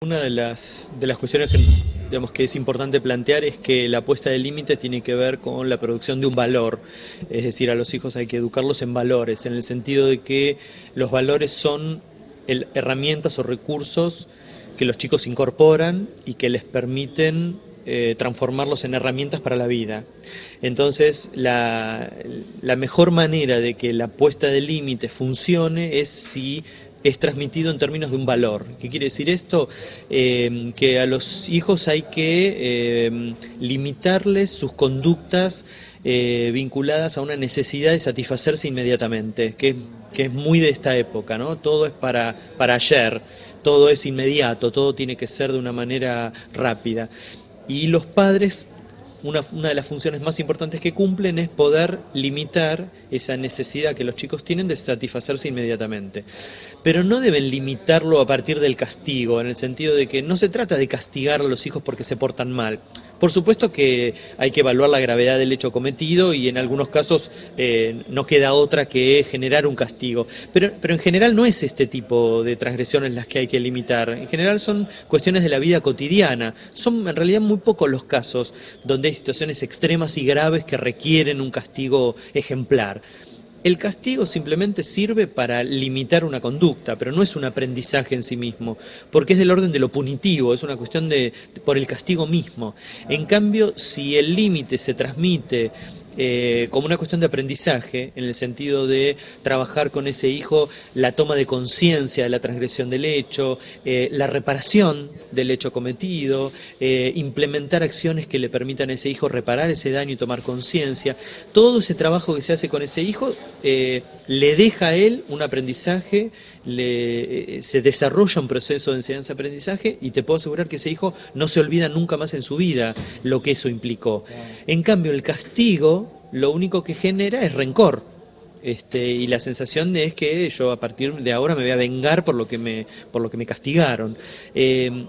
Una de las cuestiones que, digamos, que es importante plantear es que la puesta de límite tiene que ver con la producción de un valor, es decir, a los hijos hay que educarlos en valores, en el sentido de que los valores son herramientas o recursos que los chicos incorporan y que les permiten transformarlos en herramientas para la vida. Entonces, la mejor manera de que la puesta de límite funcione es si es transmitido en términos de un valor. ¿Qué quiere decir esto? Que a los hijos hay que limitarles sus conductas vinculadas a una necesidad de satisfacerse inmediatamente, que es muy de esta época, ¿no? Todo es para ayer, todo es inmediato, todo tiene que ser de una manera rápida. Y los padres, una de las funciones más importantes que cumplen es poder limitar esa necesidad que los chicos tienen de satisfacerse inmediatamente. Pero no deben limitarlo a partir del castigo, en el sentido de que no se trata de castigar a los hijos porque se portan mal. Por supuesto que hay que evaluar la gravedad del hecho cometido y en algunos casos no queda otra que generar un castigo. Pero en general no es este tipo de transgresiones las que hay que limitar. En general son cuestiones de la vida cotidiana. Son en realidad muy pocos los casos donde hay situaciones extremas y graves que requieren un castigo ejemplar. El castigo simplemente sirve para limitar una conducta, pero no es un aprendizaje en sí mismo, porque es del orden de lo punitivo, es una cuestión por el castigo mismo. En cambio, si el límite se transmite como una cuestión de aprendizaje, en el sentido de trabajar con ese hijo la toma de conciencia de la transgresión del hecho, la reparación del hecho cometido, implementar acciones que le permitan a ese hijo reparar ese daño y tomar conciencia. Todo ese trabajo que se hace con ese hijo le deja a él un aprendizaje, se desarrolla un proceso de enseñanza-aprendizaje y te puedo asegurar que ese hijo no se olvida nunca más en su vida lo que eso implicó. En cambio, el castigo lo único que genera es rencor. Y la sensación es que yo a partir de ahora me voy a vengar por lo que me castigaron. El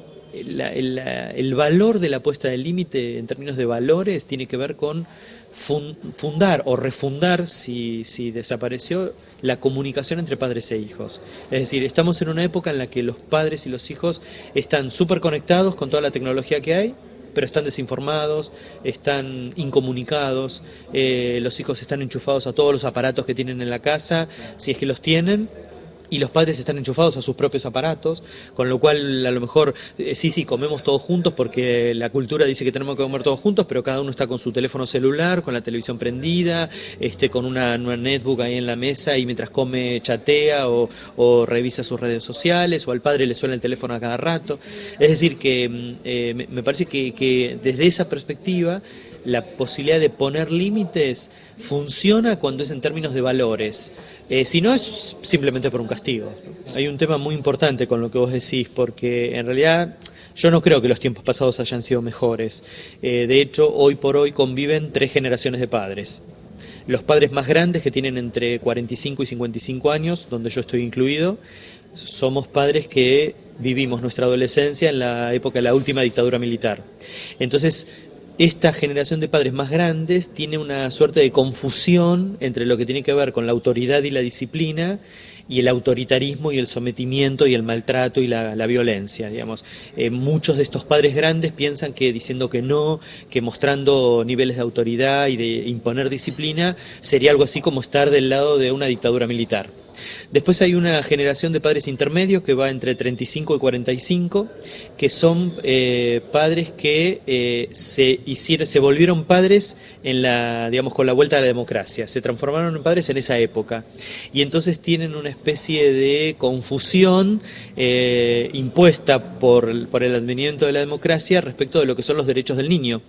valor de la puesta del límite en términos de valores tiene que ver con fundar o refundar, si desapareció, la comunicación entre padres e hijos. Es decir, estamos en una época en la que los padres y los hijos están súper conectados con toda la tecnología que hay, pero están desinformados, están incomunicados, los hijos están enchufados a todos los aparatos que tienen en la casa, si es que los tienen, y los padres están enchufados a sus propios aparatos, con lo cual a lo mejor sí, comemos todos juntos porque la cultura dice que tenemos que comer todos juntos, pero cada uno está con su teléfono celular, con la televisión prendida, con una netbook ahí en la mesa y mientras come chatea o revisa sus redes sociales, o al padre le suena el teléfono a cada rato. Es decir, que me parece que desde esa perspectiva la posibilidad de poner límites funciona cuando es en términos de valores. Si no, es simplemente por un castigo. Hay un tema muy importante con lo que vos decís, porque en realidad yo no creo que los tiempos pasados hayan sido mejores. De hecho, hoy por hoy conviven 3 generaciones de padres. Los padres más grandes, que tienen entre 45 y 55 años, donde yo estoy incluido, somos padres que vivimos nuestra adolescencia en la época de la última dictadura militar. Entonces, esta generación de padres más grandes tiene una suerte de confusión entre lo que tiene que ver con la autoridad y la disciplina y el autoritarismo y el sometimiento y el maltrato y la violencia, digamos. Muchos de estos padres grandes piensan que diciendo que no, que mostrando niveles de autoridad y de imponer disciplina sería algo así como estar del lado de una dictadura militar. Después hay una generación de padres intermedios que va entre 35 y 45, que son padres que se volvieron padres digamos, con la vuelta a la democracia, se transformaron en padres en esa época, y entonces tienen una especie de confusión impuesta por el advenimiento de la democracia respecto de lo que son los derechos del niño.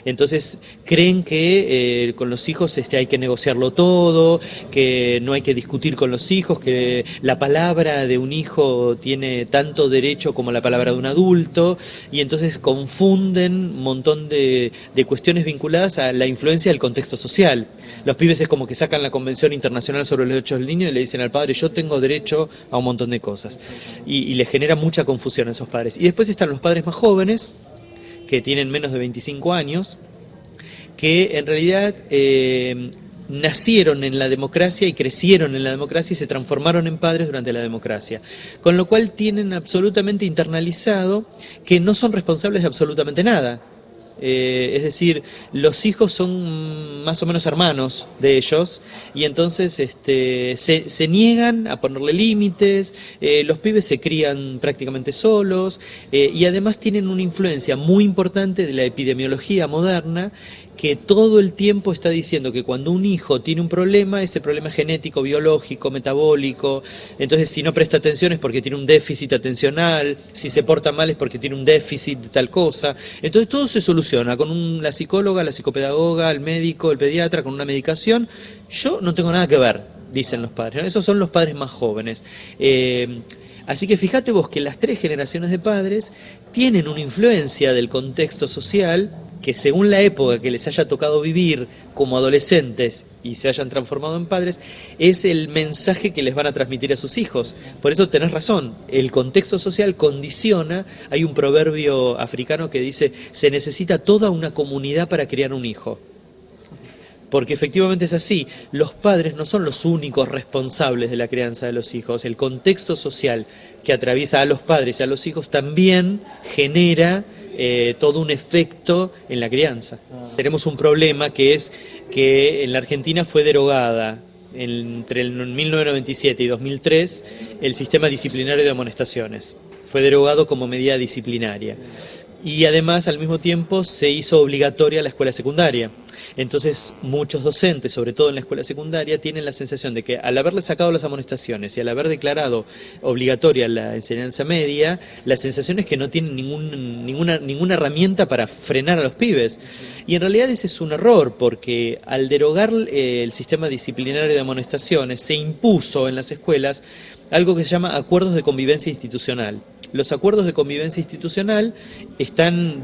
Entonces creen que con los hijos hay que negociarlo todo, que no hay que discutir con los hijos, que la palabra de un hijo tiene tanto derecho como la palabra de un adulto, y entonces confunden un montón de cuestiones vinculadas a la influencia del contexto social. Los pibes es como que sacan la Convención Internacional sobre los Derechos del Niño y le dicen al padre, yo tengo derecho a un montón de cosas, y les genera mucha confusión a esos padres. Y después están los padres más jóvenes, que tienen menos de 25 años, que en realidad nacieron en la democracia y crecieron en la democracia y se transformaron en padres durante la democracia. Con lo cual tienen absolutamente internalizado que no son responsables de absolutamente nada. Es decir, los hijos son más o menos hermanos de ellos y entonces se niegan a ponerle límites, los pibes se crían prácticamente solos y además tienen una influencia muy importante de la epidemiología moderna que todo el tiempo está diciendo que cuando un hijo tiene un problema, ese problema es genético, biológico, metabólico, entonces si no presta atención es porque tiene un déficit atencional, si se porta mal es porque tiene un déficit de tal cosa, entonces todo se soluciona con la psicóloga, la psicopedagoga, el médico, el pediatra, con una medicación. Yo no tengo nada que ver, dicen los padres, ¿no? Esos son los padres más jóvenes. Así que fíjate vos que las 3 generaciones de padres tienen una influencia del contexto social que según la época que les haya tocado vivir como adolescentes y se hayan transformado en padres, es el mensaje que les van a transmitir a sus hijos. Por eso tenés razón, el contexto social condiciona, hay un proverbio africano que dice, se necesita toda una comunidad para criar un hijo. Porque efectivamente es así, los padres no son los únicos responsables de la crianza de los hijos, el contexto social que atraviesa a los padres y a los hijos también genera todo un efecto en la crianza. Tenemos un problema que es que en la Argentina fue derogada entre el 1997 y 2003 el sistema disciplinario de amonestaciones. Fue derogado como medida disciplinaria. Y además, al mismo tiempo, se hizo obligatoria la escuela secundaria. Entonces, muchos docentes, sobre todo en la escuela secundaria, tienen la sensación de que al haberle sacado las amonestaciones y al haber declarado obligatoria la enseñanza media, la sensación es que no tienen ninguna herramienta para frenar a los pibes. Y en realidad ese es un error, porque al derogar el sistema disciplinario de amonestaciones, se impuso en las escuelas algo que se llama acuerdos de convivencia institucional. Los acuerdos de convivencia institucional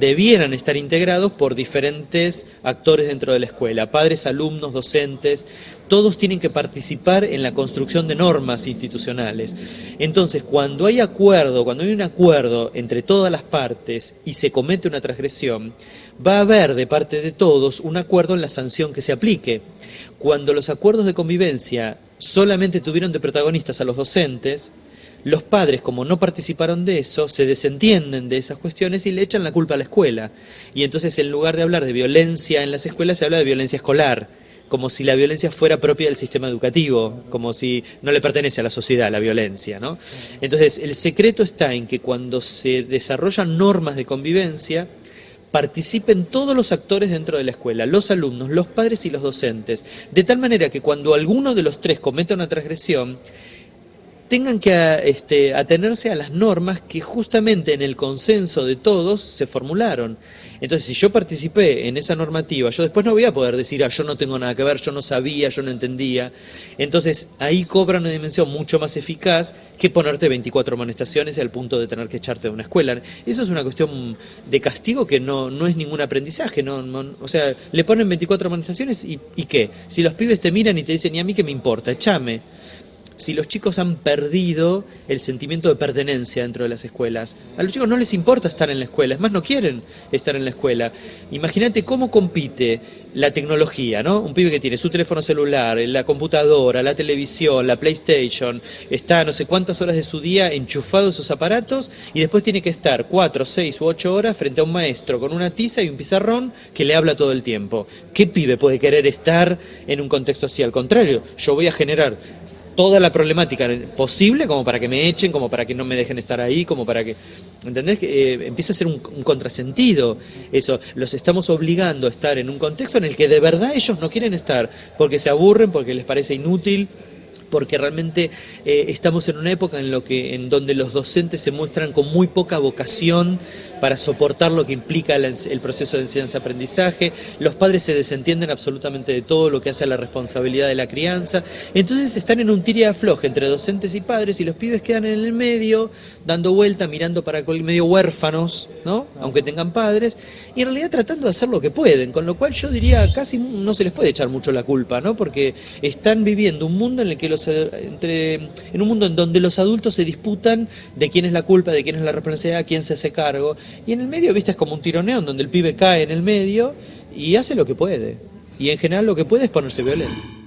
debieran estar integrados por diferentes actores dentro de la escuela, padres, alumnos, docentes, todos tienen que participar en la construcción de normas institucionales. Entonces, cuando hay un acuerdo entre todas las partes y se comete una transgresión, va a haber de parte de todos un acuerdo en la sanción que se aplique. Cuando los acuerdos de convivencia solamente tuvieron de protagonistas a los docentes, los padres, como no participaron de eso, se desentienden de esas cuestiones y le echan la culpa a la escuela. Y entonces, en lugar de hablar de violencia en las escuelas, se habla de violencia escolar, como si la violencia fuera propia del sistema educativo, como si no le pertenece a la sociedad la violencia, ¿no? Entonces, el secreto está en que cuando se desarrollan normas de convivencia, participen todos los actores dentro de la escuela, los alumnos, los padres y los docentes, de tal manera que cuando alguno de los 3 cometa una transgresión, tengan que atenerse a las normas que justamente en el consenso de todos se formularon. Entonces, si yo participé en esa normativa, yo después no voy a poder decir, yo no tengo nada que ver, yo no sabía, yo no entendía. Entonces, ahí cobra una dimensión mucho más eficaz que ponerte 24 amonestaciones al punto de tener que echarte de una escuela. Eso es una cuestión de castigo que no es ningún aprendizaje. O sea, le ponen 24 amonestaciones y ¿qué? Si los pibes te miran y te dicen, ¿y a mí qué me importa? Échame. Si los chicos han perdido el sentimiento de pertenencia dentro de las escuelas, a los chicos no les importa estar en la escuela, es más, no quieren estar en la escuela. Imagínate cómo compite la tecnología, ¿no? Un pibe que tiene su teléfono celular, la computadora, la televisión, la PlayStation, está no sé cuántas horas de su día enchufado a esos aparatos y después tiene que estar 4, 6 u 8 horas frente a un maestro con una tiza y un pizarrón que le habla todo el tiempo. ¿Qué pibe puede querer estar en un contexto así? Al contrario, yo voy a generar toda la problemática posible como para que me echen, como para que no me dejen estar ahí, como para que... ¿Entendés? Empieza a ser un contrasentido eso. Los estamos obligando a estar en un contexto en el que de verdad ellos no quieren estar, porque se aburren, porque les parece inútil, porque realmente estamos en una época en donde los docentes se muestran con muy poca vocación para soportar lo que implica el proceso de enseñanza-aprendizaje, los padres se desentienden absolutamente de todo lo que hace a la responsabilidad de la crianza, entonces están en un tira y afloje entre docentes y padres y los pibes quedan en el medio, dando vuelta, mirando para el medio huérfanos, ¿no? Aunque tengan padres, y en realidad tratando de hacer lo que pueden, con lo cual yo diría casi no se les puede echar mucho la culpa, ¿no? Porque están viviendo un mundo en el que en un mundo en donde los adultos se disputan de quién es la culpa, de quién es la responsabilidad, quién se hace cargo. Y en el medio, viste, es como un tironeo en donde el pibe cae en el medio y hace lo que puede. y en general lo que puede es ponerse violento.